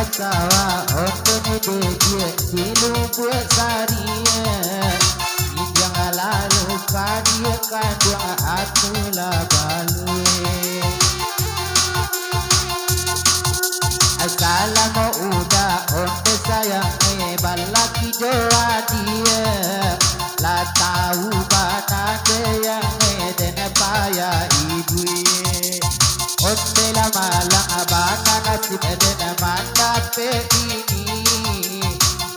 kawa untuk dia silu buat saria jangan lalu kadia kadang aku lah balue asalamu udah untuk sayang balaki doa dia lah tahu bana dia dan payah ibu Otela malang abana nasib dan manda pe ini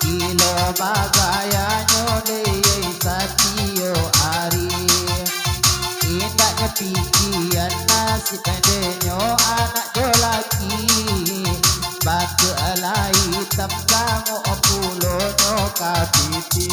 kilo bagaya nyole satio ari indaknya pikiran nasib denyo anak jolaki batu alai tambango pulo no kapiti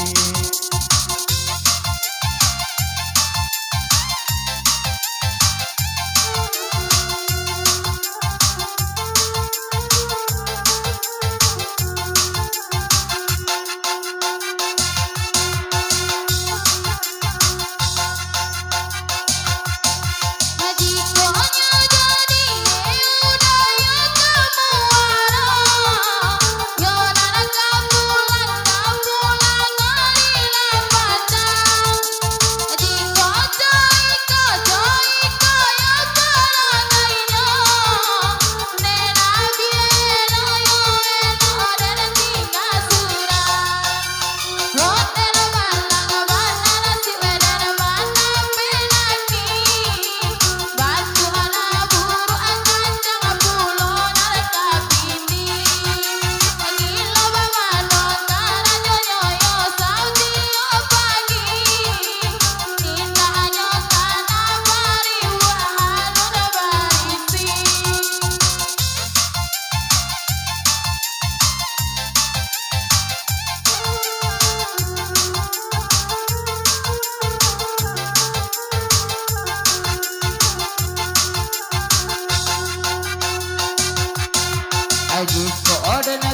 Jiko odena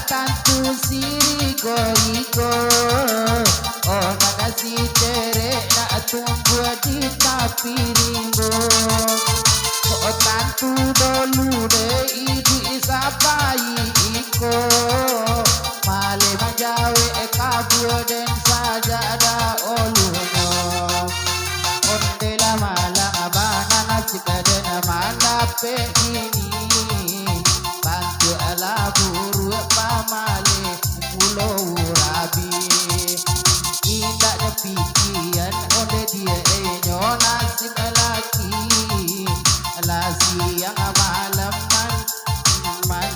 tantu siri goiko oh nana si tere na tunggu di tapi ringo oh tantu dolu de idi sapai iko male manjawe kabur den sajada oluno ondela mala abana nasib den mala pe ini bantu ala buru pamale pulau rabi indak ada pikiran onde dia nyona si laki ala siang malam man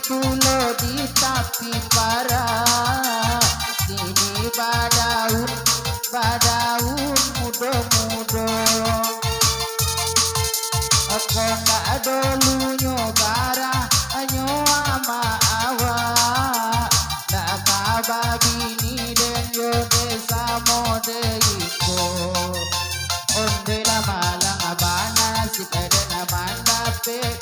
tulo di tapi para sini badaun mudo-mudo ako na dulu nyo bara anyo ama awa nakababini den yo de samo de iko onde na malang abana si kede na manda pe